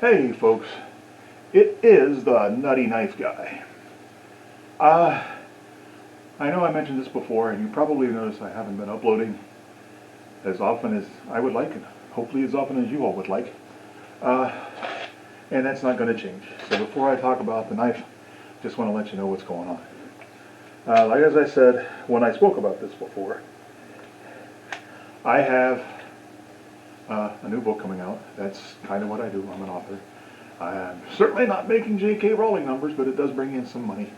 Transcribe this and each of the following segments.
Hey folks, it is the Nutty Knife Guy. I know I mentioned this before, and you probably noticed I haven't been uploading as often as I would like, and hopefully as often as you all would like. And that's not going to change. So before I talk about the knife, just want to let you know what's going on. Like as I said when I spoke about this before, I have a new book coming out. That's kind of what I do. I'm an author. I'm certainly not making J.K. Rowling numbers, but it does bring in some money.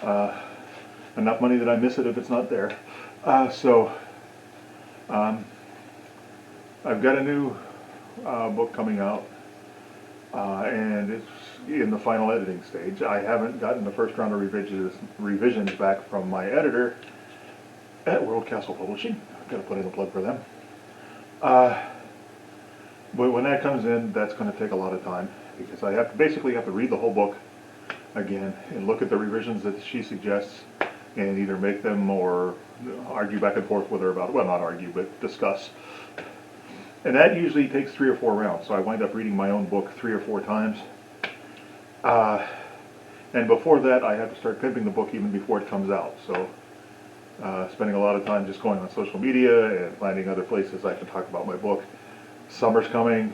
Enough money that I miss it if it's not there. I've got a new book coming out, and it's in the final editing stage. I haven't gotten the first round of revisions back from my editor at World Castle Publishing. I've got to put in a plug for them. But when that comes in, that's going to take a lot of time, because I basically have to read the whole book again and look at the revisions that she suggests and either make them or argue back and forth with her about it. Well, not argue, but discuss. And that usually takes 3 or 4 rounds, so I wind up reading my own book 3 or 4 times. And before that, I have to start pimping the book even before it comes out. So spending a lot of time just going on social media and finding other places I can talk about my book. Summer's coming,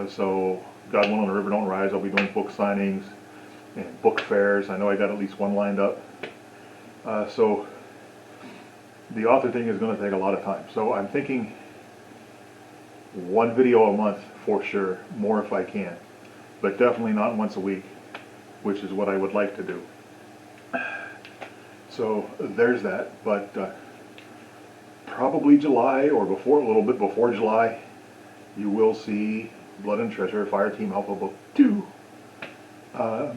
so God willing, the River Don't Rise, I'll be doing book signings and book fairs. I know I got at least one lined up. So the author thing is going to take a lot of time. So I'm thinking 1 video a month for sure, more if I can, but definitely not once a week, which is what I would like to do. So there's that, but probably July or before, a little bit before July, you will see Blood and Treasure Fireteam Alpha Book 2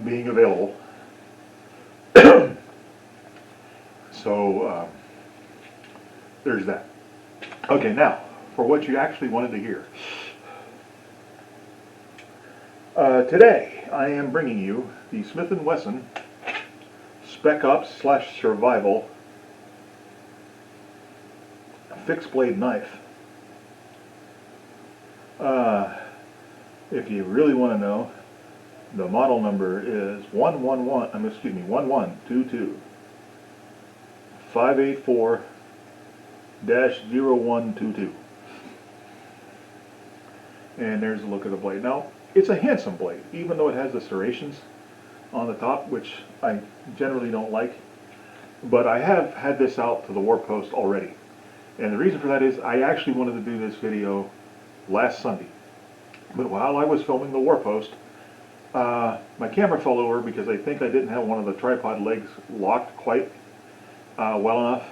being available. So there's that. Okay, now for what you actually wanted to hear. Today I am bringing you the Smith & Wesson Spec Ops / Survival fixed blade knife. If you really want to know, the model number is 1122 584-0122. And there's a look at the blade. Now, it's a handsome blade, even though it has the serrations on the top, which I generally don't like. But I have had this out to the War Post already. And the reason for that is I actually wanted to do this video last Sunday. But while I was filming the War Post, my camera fell over because I think I didn't have one of the tripod legs locked quite well enough.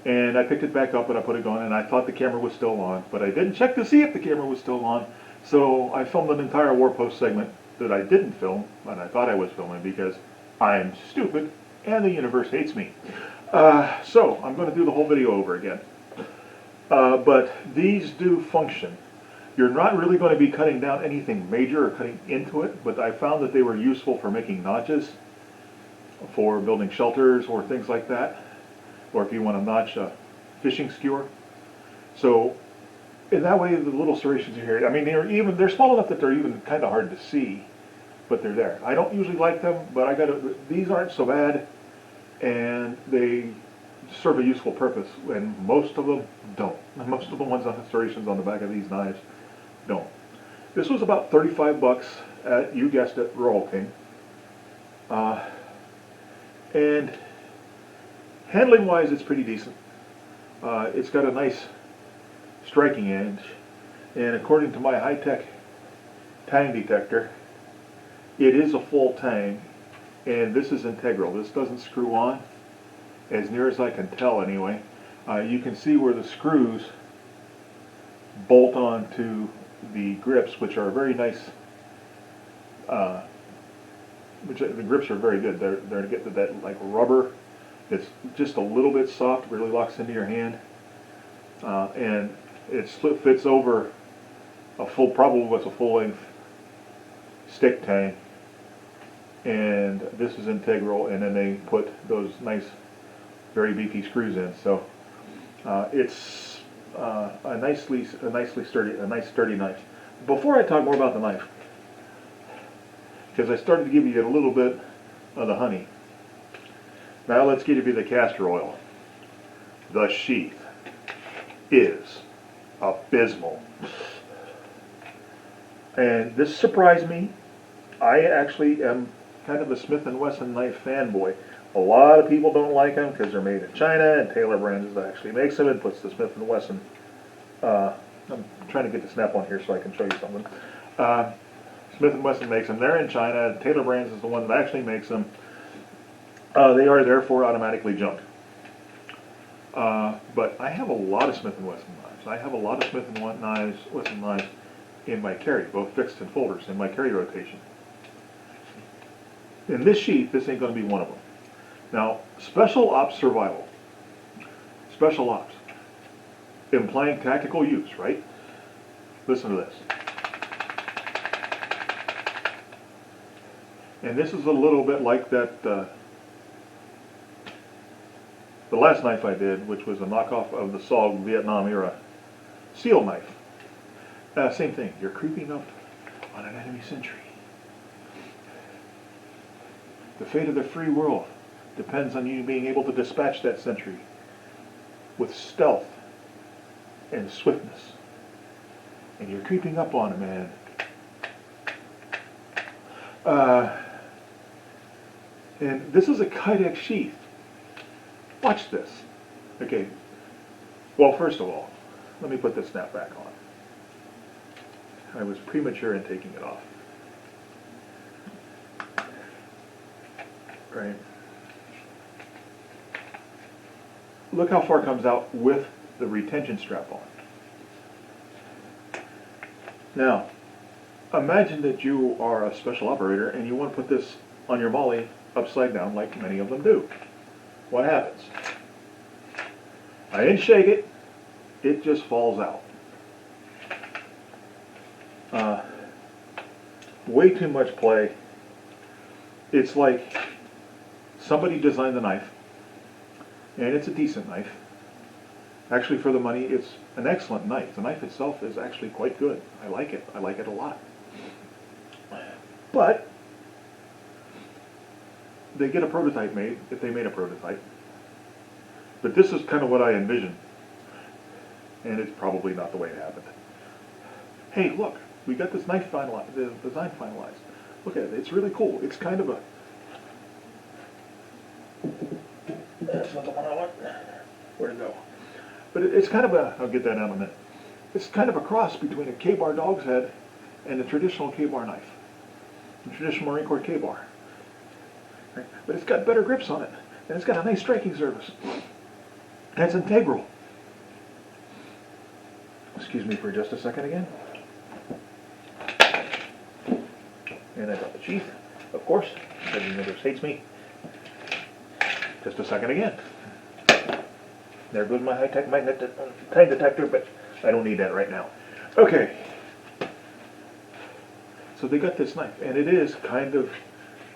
And I picked it back up and I put it on, and I thought the camera was still on, but I didn't check to see if the camera was still on. So I filmed an entire War Post segment that I didn't film, and I thought I was filming because I'm stupid and the universe hates me. So I'm going to do the whole video over again. But these do function. You're not really going to be cutting down anything major or cutting into it, but I found that they were useful for making notches, for building shelters or things like that, or if you want to notch a fishing skewer. So in that way, the little serrations are here. I mean, they're small enough that they're even kind of hard to see, but they're there. I don't usually like them, but these aren't so bad, and they serve a useful purpose, and most of them don't. Most of the ones on the serrations on the back of these knives don't. This was about 35 bucks at, you guessed it, Rural King. And handling wise, it's pretty decent. It's got a nice striking edge, and according to my high-tech tang detector, it is a full tang, and this is integral. This doesn't screw on, as near as I can tell anyway. You can see where the screws bolt on to the grips, which are very nice. The grips are very good. They're getting that like rubber. It's just a little bit soft, really locks into your hand, and it fits over probably what's a full-length stick tang. And this is integral, and then they put those nice, very beefy screws in. So it's a nice sturdy knife. Before I talk more about the knife, because I started to give you a little bit of the honey. Now let's give you the castor oil. The sheath is abysmal. And this surprised me. I actually am kind of a Smith & Wesson knife fanboy. A lot of people don't like them because they're made in China, and Taylor Brands actually makes them and puts the Smith & Wesson. I'm trying to get the snap on here so I can show you something. Smith & Wesson makes them. They're in China. Taylor Brands is the one that actually makes them. They are therefore automatically junk. But I have a lot of Smith & Wesson knives. I have a lot of Smith & Wesson knives in my carry, both fixed and folders, in my carry rotation. In this sheath, this ain't going to be one of them. Now, Special Ops Survival. Special Ops. Implying tactical use, right? Listen to this. And this is a little bit like that, the last knife I did, which was a knockoff of the SOG Vietnam era seal knife. Same thing. You're creeping up on an enemy sentry. The fate of the free world depends on you being able to dispatch that sentry with stealth and swiftness. And you're creeping up on him, and this is a Kydex sheath. Watch this. Okay. Well, first of all, let me put this snap back on. I was premature in taking it off. Right. Look how far it comes out with the retention strap on. Now, imagine that you are a special operator and you want to put this on your molly upside down like many of them do. What happens? I didn't shake it, it just falls out. Way too much play. It's like somebody designed the knife, and it's a decent knife. Actually, for the money, it's an excellent knife. The knife itself is actually quite good. I like it. I like it a lot. But they get a prototype made, if they made a prototype. But this is kind of what I envisioned. And it's probably not the way it happened. Hey, look, we got this knife finalized, the design finalized. Look at it, it's really cool. It's kind of a... That's not the one I want. Where'd it go? But it's kind of a, I'll get that out in a minute. It's kind of a cross between a K-bar dog's head and a traditional K-bar knife. The traditional Marine Corps K-bar. Right? But it's got better grips on it. And it's got a nice striking surface. And it's integral. Excuse me for just a second again. And I got the sheath, of course. Heavy Universe hates me. Just a second again. There goes my high-tech magnet time detector, but I don't need that right now. Okay. So they got this knife, and it is kind of...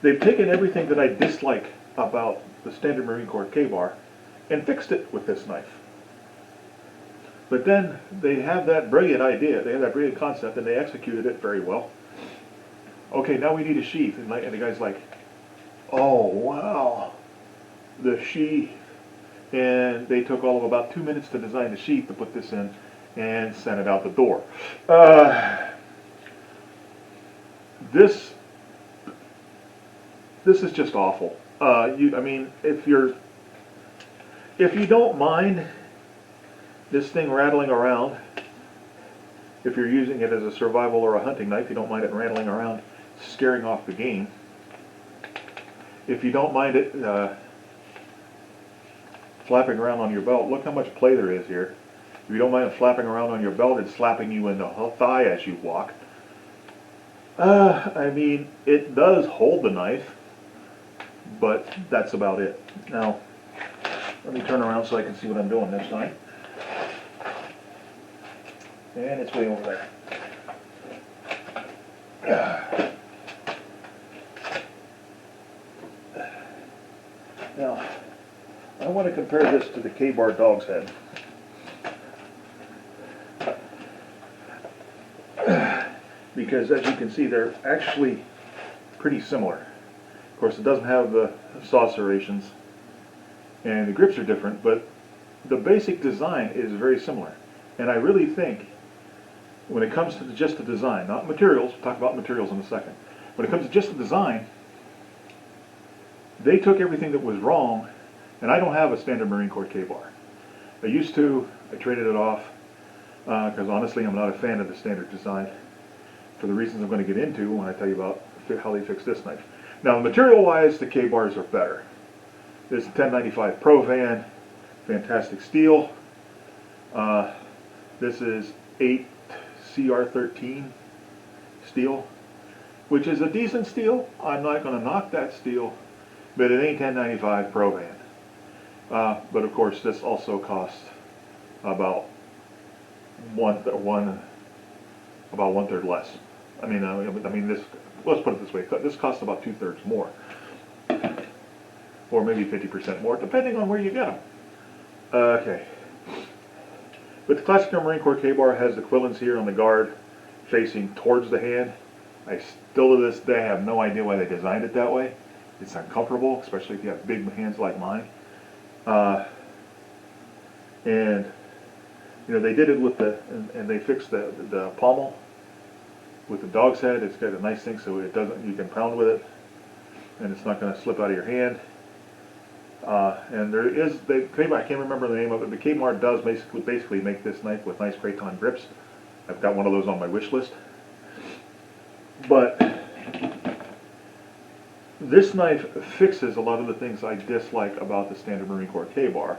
They've taken everything that I dislike about the standard Marine Corps K-bar and fixed it with this knife. But then they have that brilliant idea, they have that brilliant concept, and they executed it very well. Okay, now we need a sheath. And the guy's like, oh, wow, the sheath. And they took all of about 2 minutes to design the sheath to put this in and sent it out the door. This is just awful. I mean, if you don't mind this thing rattling around, if you're using it as a survival or a hunting knife, you don't mind it rattling around, scaring off the game. If you don't mind it flapping around on your belt, look how much play there is here. If you don't mind it flapping around on your belt and slapping you in the thigh as you walk. I mean, it does hold the knife, but that's about it. Now, let me turn around so I can see what I'm doing this time. And it's way over there. Now, I want to compare this to the K-bar dog's head. Because as you can see, they're actually pretty similar. Of course, it doesn't have the saw serrations, and the grips are different, but the basic design is very similar. And I really think, when it comes to just the design, not materials, we'll talk about materials in a second. When it comes to just the design, they took everything that was wrong, and I don't have a standard Marine Corps K-bar. I used to, I traded it off, because honestly I'm not a fan of the standard design, for the reasons I'm going to get into when I tell you about how they fix this knife. Now, material-wise, the K-bars are better. This is a 1095 Pro Van, fantastic steel. This is 8 CR13 steel, which is a decent steel. I'm not going to knock that steel, but it ain't 1095 Pro Van. But of course, this also costs about one-third less. I mean, this. Let's put it this way: this costs about 2/3 more, or maybe 50% more, depending on where you get them. Okay. But the classic Marine Corps K-bar has the quillins here on the guard, facing towards the hand. I still to this day have no idea why they designed it that way. It's uncomfortable, especially if you have big hands like mine. And you know, they did it with and they fixed the pommel with the dog's head. It's got a nice thing so it doesn't, you can pound with it and it's not going to slip out of your hand. And there is, I can't remember the name of it, but Kmart does basically make this knife with nice Kraton grips. I've got one of those on my wish list. But this knife fixes a lot of the things I dislike about the standard Marine Corps K-bar.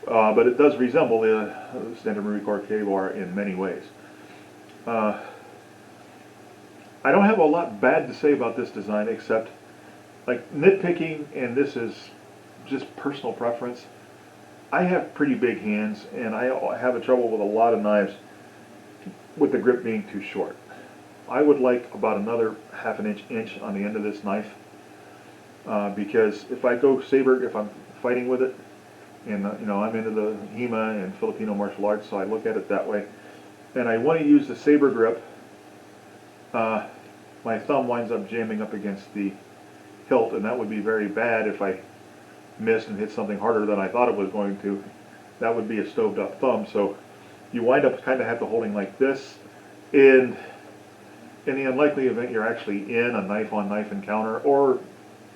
But it does resemble the standard Marine Corps K-bar in many ways. I don't have a lot bad to say about this design except like nitpicking, and this is just personal preference. I have pretty big hands, and I have trouble with a lot of knives with the grip being too short. I would like about another half an inch on the end of this knife, because if I go saber, if I'm fighting with it, and you know, I'm into the HEMA and Filipino martial arts, so I look at it that way, and I want to use the saber grip, my thumb winds up jamming up against the hilt, and that would be very bad if I missed and hit something harder than I thought it was going to. That would be a stoved up thumb, so you wind up kind of have to holding like this, and in the unlikely event you're actually in a knife-on-knife encounter, or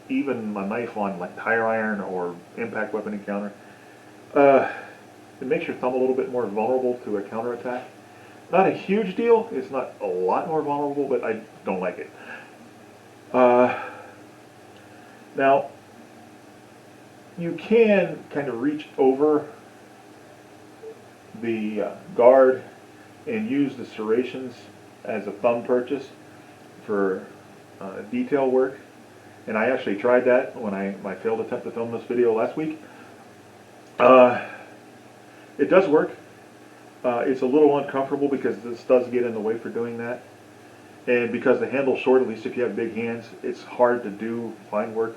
even a knife-on like tire iron or impact weapon encounter, it makes your thumb a little bit more vulnerable to a counterattack. Not a huge deal, it's not a lot more vulnerable, but I don't like it. Now, you can kind of reach over the guard and use the serrations as a thumb purchase for detail work. And I actually tried that when my failed attempt to film this video last week. It does work. It's a little uncomfortable because this does get in the way for doing that. And because the handle's short, at least if you have big hands, it's hard to do fine work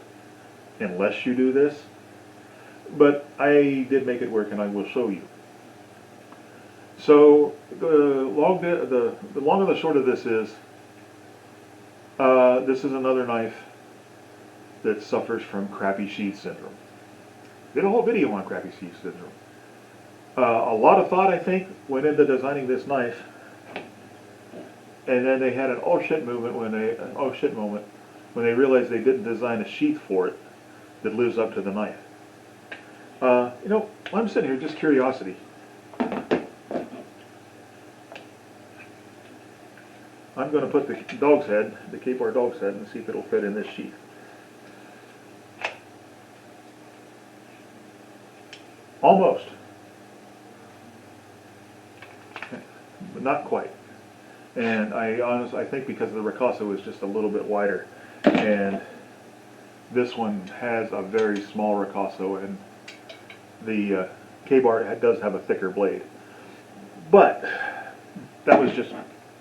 unless you do this. But I did make it work, and I will show you. So the long and the short of this is another knife that suffers from crappy sheath syndrome. Did a whole video on crappy sheath syndrome. A lot of thought, I think, went into designing this knife, and then they had an oh shit moment when they realized they didn't design a sheath for it that lives up to the knife. You know, I'm sitting here just curiosity. I'm going to put the dog's head, the K-bar dog's head, and see if it'll fit in this sheath. Almost. But not quite. And I think because the ricasso is just a little bit wider, and this one has a very small ricasso, and the K-bar does have a thicker blade. But that was just,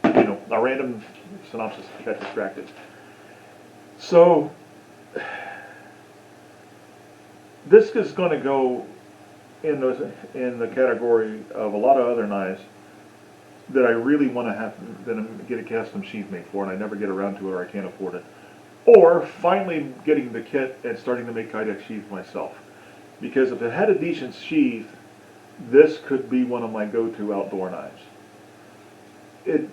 you know, a random synopsis. I got distracted. So this is going to go in the category of a lot of other knives that I really want to get a custom sheath made for, and I never get around to it or I can't afford it. or finally getting the kit and starting to make kydex sheaths myself. Because if it had a decent sheath, this could be one of my go-to outdoor knives. It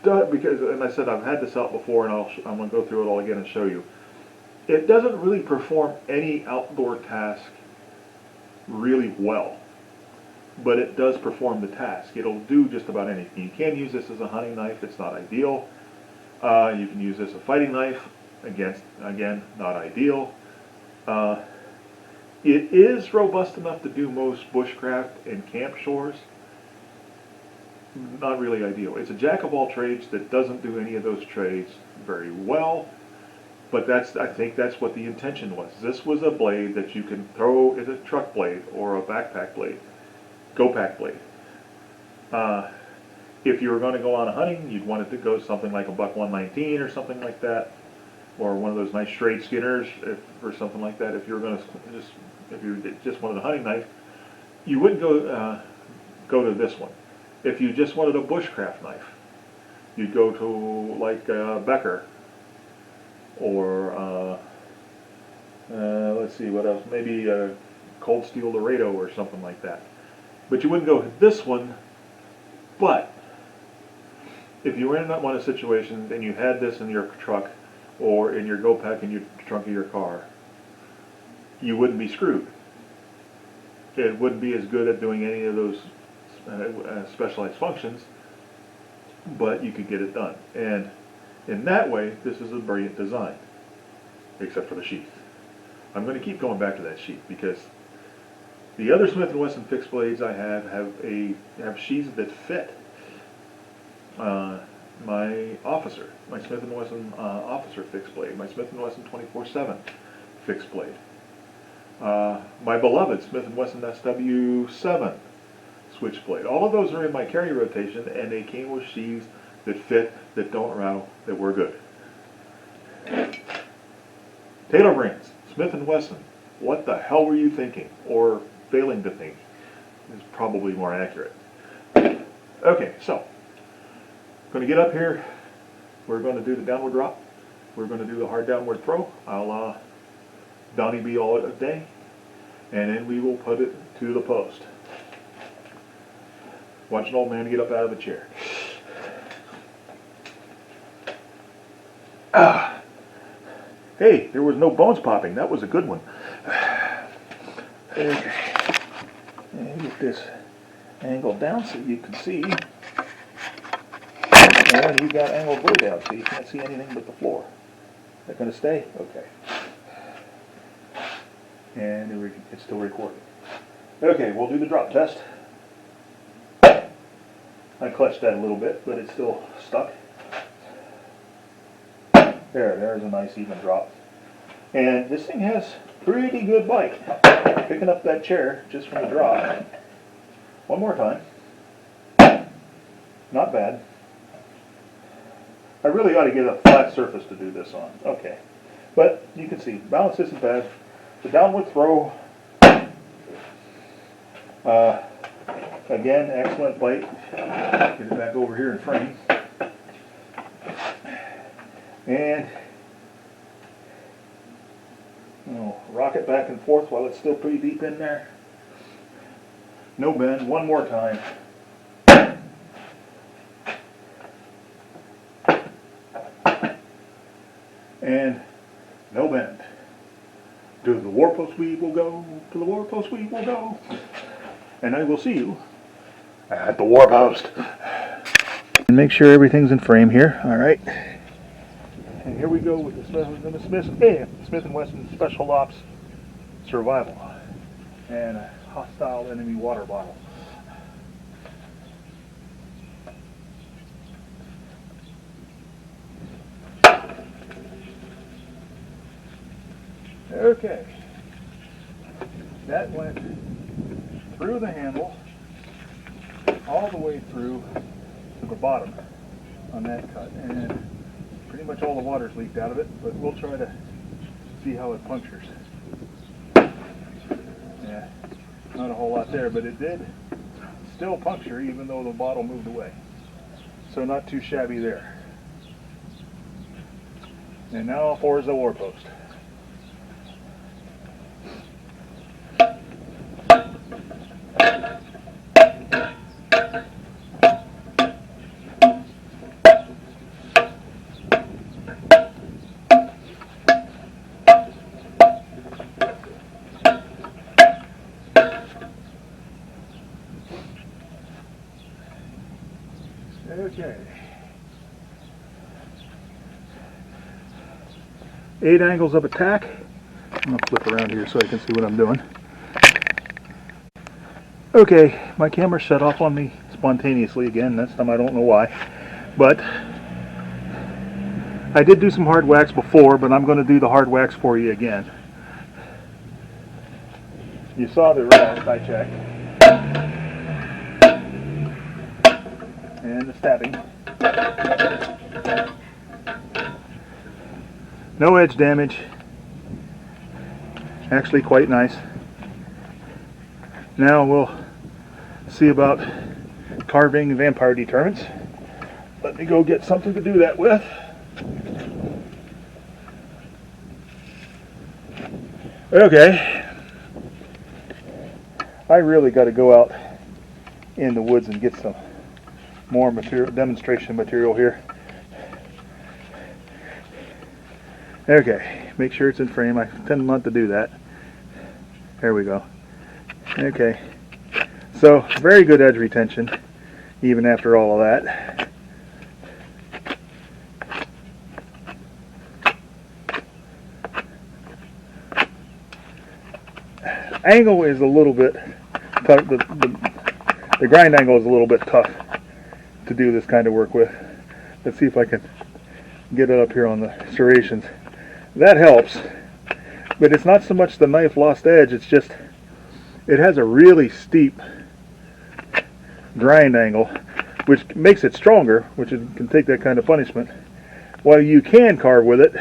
does, because, and I said I've had this out before, and I'm going to go through it all again and show you. It doesn't really perform any outdoor task really well, but it does perform the task. It'll do just about anything. You can use this as a hunting knife. It's not ideal. You can use this as a fighting knife. Again, not ideal. It is robust enough to do most bushcraft and camp chores. Not really ideal. It's a jack of all trades that doesn't do any of those trades very well, but I think that's what the intention was. This was a blade that you can throw as a truck blade or a backpack blade, go-pack blade. If you were going to go on a hunting, you'd want it to go something like a buck 119 or something like that, or one of those nice straight skinners, or something like that. If you were going to if you just wanted a hunting knife, you wouldn't go to this one. If you just wanted a bushcraft knife, you'd go to like Becker, or let's see what else, maybe a Cold Steel Laredo or something like that. But you wouldn't go to this one. But if you were in that one of situation and you had this in your truck or in your go-pack in your trunk of your car, you wouldn't be screwed. It wouldn't be as good at doing any of those specialized functions, but you could get it done. And in that way, this is a brilliant design, except for the sheath. I'm going to keep going back to that sheath because the other Smith & Wesson fixed blades I have sheaths that fit. My Smith & Wesson Officer fixed blade, my Smith & Wesson 24/7 fixed blade, my beloved Smith & Wesson SW7 switchblade. All of those are in my carry rotation, and they came with sheaths that fit, that don't rattle, that were good. Taylor Brands, Smith & Wesson, what the hell were you thinking, or failing to think, is probably more accurate. Okay, so, going to get up here, we're going to do the downward drop, we're going to do the hard downward throw. I'll Donnie be all day, and then we will put it to the post. Watch an old man get up out of a chair. Hey, there was no bones popping. That was a good one. Okay. And get this angled down so you can see. And you got angled way down so you can't see anything but the floor. Is that going to stay? Okay. And it's still recording. Okay, we'll do the drop test. I clutched that a little bit, but it's still stuck. There's a nice even drop. And this thing has pretty good bite. Picking up that chair just from the drop. One more time. Not bad. I really ought to get a flat surface to do this on. Okay. But you can see, balance isn't bad. The downward throw, again, excellent bite. Get it back over here in frame. And rock it back and forth while it's still pretty deep in there. No bend. One more time. And no bend. To the war post we will go. To the war post we will go. And I will see you at the war post. And make sure everything's in frame here. All right. And here we go with the Smith & Wesson Special Ops Survival and a hostile enemy water bottle. Okay, that went through the handle all the way through to the bottom on that cut, and pretty much all the water's leaked out of it, but we'll try to see how it punctures. Yeah, not a whole lot there, but it did still puncture even though the bottle moved away. So not too shabby there. And now for the war post. Okay. 8 angles of attack. I'm going to flip around here so I can see what I'm doing. Okay, my camera shut off on me spontaneously again. This time I don't know why. But I did do some hard wax before, but I'm going to do the hard wax for you again. You saw the rest, I checked. And the stabbing. No edge damage. Actually quite nice. Now we'll see about carving vampire deterrents. Let me go get something to do that with. Okay. I really got to go out in the woods and get some more material, demonstration material here. Okay, make sure it's in frame. I tend not to do that. There we go. Okay, so very good edge retention even after all of that. Angle is a little bit tough. The grind angle is a little bit tough to do this kind of work with. Let's see if I can get it up here on the serrations. That helps, but it's not so much the knife lost edge, it's just it has a really steep grind angle, which makes it stronger, which can take that kind of punishment. While you can carve with it,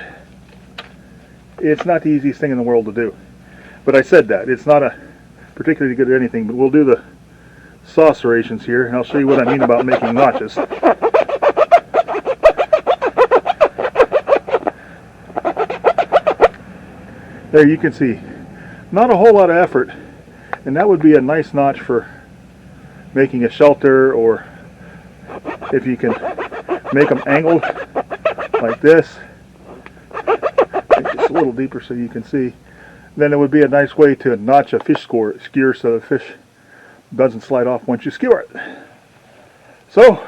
it's not the easiest thing in the world to do. But I said that. It's not a particularly good at anything, but we'll do the saw serrations here, and I'll show you what I mean about making notches. There you can see, not a whole lot of effort, and that would be a nice notch for making a shelter, or if you can make them angled like this, just a little deeper so you can see, then it would be a nice way to notch a fish skewer so the fish doesn't slide off once you skewer it. So,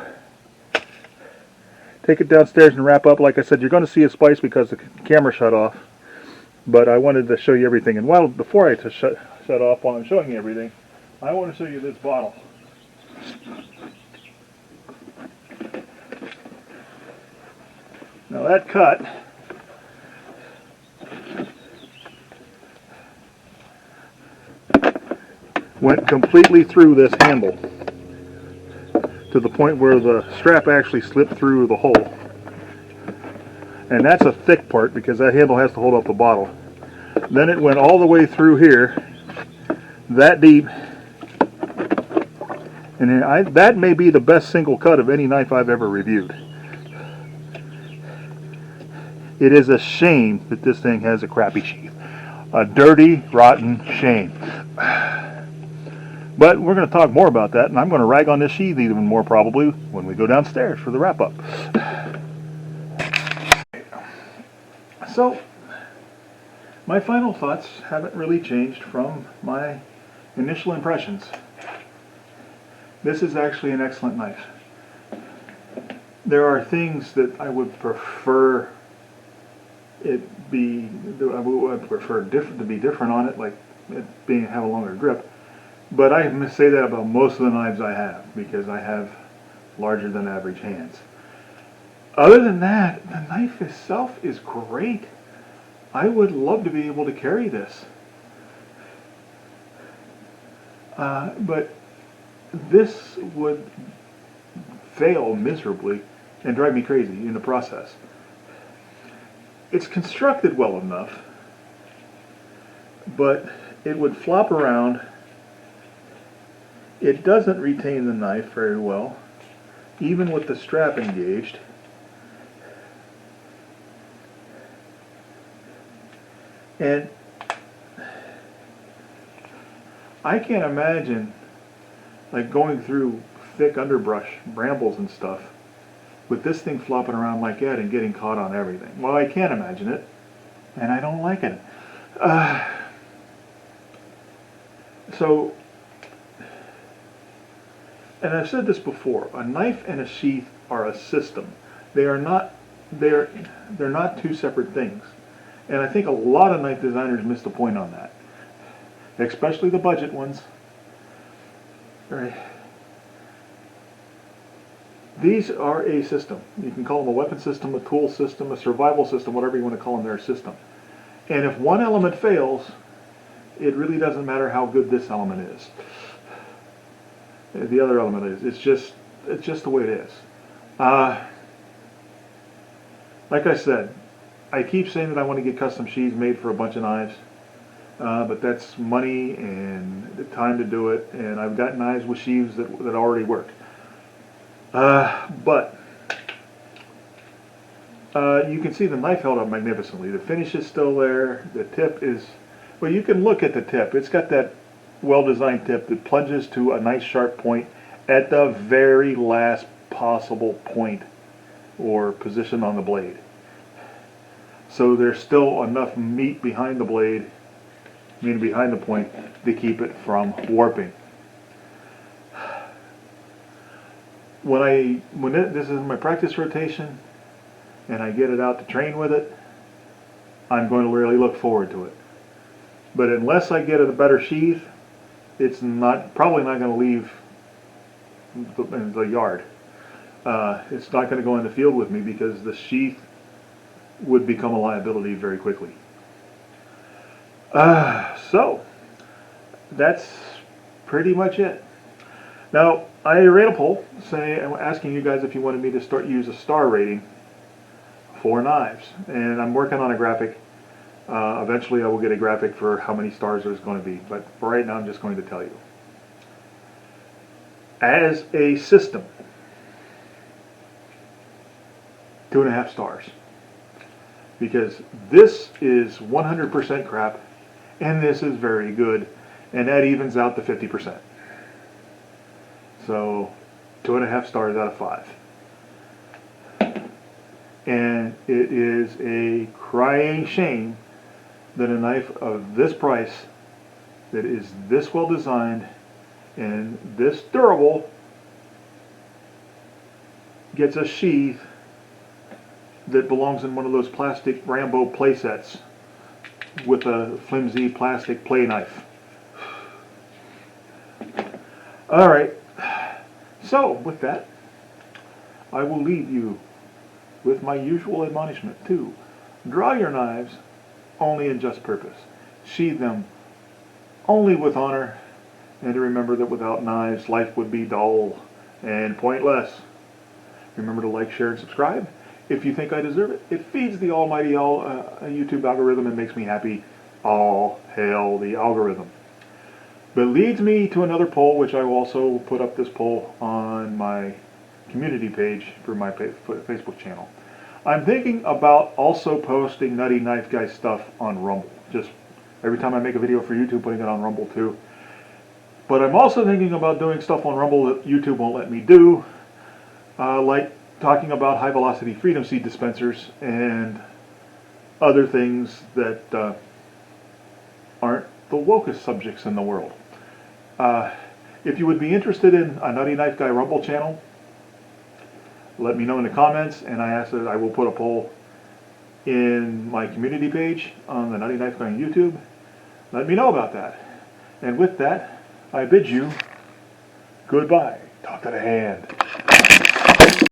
take it downstairs and wrap up. Like I said, you're going to see a splice because the camera shut off. But I wanted to show you everything. And before I shut off while I'm showing you everything, I want to show you this bottle. Now that cut went completely through this handle to the point where the strap actually slipped through the hole. And that's a thick part because that handle has to hold up the bottle. Then it went all the way through here, that deep, and that may be the best single cut of any knife I've ever reviewed. It is a shame that this thing has a crappy sheath. A dirty, rotten shame. But we're going to talk more about that, and I'm going to rag on this sheath even more probably when we go downstairs for the wrap-up. So, my final thoughts haven't really changed from my initial impressions. This is actually an excellent knife. There are things that I would prefer to be different on it, like it have a longer grip. But I must say that about most of the knives I have, because I have larger than average hands. Other than that, the knife itself is great. I would love to be able to carry this. But this would fail miserably and drive me crazy in the process. It's constructed well enough, but it would flop around. It doesn't retain the knife very well, even with the strap engaged. And I can't imagine like going through thick underbrush, brambles and stuff, with this thing flopping around like that and getting caught on everything. Well, I can't imagine it, and I don't like it. So, and I've said this before, a knife and a sheath are a system. They are not, they're not two separate things. And I think a lot of knife designers miss the point on that. Especially the budget ones. Right. These are a system. You can call them a weapon system, a tool system, a survival system, whatever you want to call them, they're a system. And if one element fails, it really doesn't matter how good this element is. The other element is. It's just the way it is. Like I said, I keep saying that I want to get custom sheaths made for a bunch of knives. But that's money and the time to do it, and I've got knives with sheaths that already work. But you can see the knife held up magnificently. The finish is still there. The tip is, well, you can look at the tip. It's got that well-designed tip that plunges to a nice sharp point at the very last possible point or position on the blade. So there's still enough meat behind the blade, meaning behind the point, to keep it from warping. This is my practice rotation and I get it out to train with it, I'm going to really look forward to it. But unless I get a better sheath, it's probably not going to leave the yard. It's not going to go in the field with me because the sheath would become a liability very quickly. So that's pretty much it. Now, I ran a poll asking you guys if you wanted me to use a star rating for knives, and I'm working on a graphic. Eventually I will get a graphic for how many stars there's going to be, but for right now I'm just going to tell you. As a system, 2.5 stars. Because this is 100% crap, and this is very good, and that evens out to 50%. So 2.5 stars out of 5. And it is a crying shame that a knife of this price, that is this well designed and this durable, gets a sheath that belongs in one of those plastic Rambo play sets with a flimsy plastic play knife. Alright, so with that, I will leave you with my usual admonishment to draw your knives only in just purpose. Sheathe them only with honor, and to remember that without knives life would be dull and pointless. Remember to like, share, and subscribe. If you think I deserve it, it feeds the almighty YouTube algorithm and makes me happy. All hail the algorithm. But leads me to another poll, which I will also put up this poll on my community page for my Facebook channel. I'm thinking about also posting Nutty Knife Guy stuff on Rumble. Just every time I make a video for YouTube, putting it on Rumble too. But I'm also thinking about doing stuff on Rumble that YouTube won't let me do, like talking about high velocity freedom seed dispensers and other things that aren't the wokest subjects in the world. If you would be interested in a Nutty Knife Guy Rumble channel, let me know in the comments, and I ask that I will put a poll in my community page on the Nutty Knife Guy on YouTube. Let me know about that. And with that, I bid you goodbye. Talk to the hand.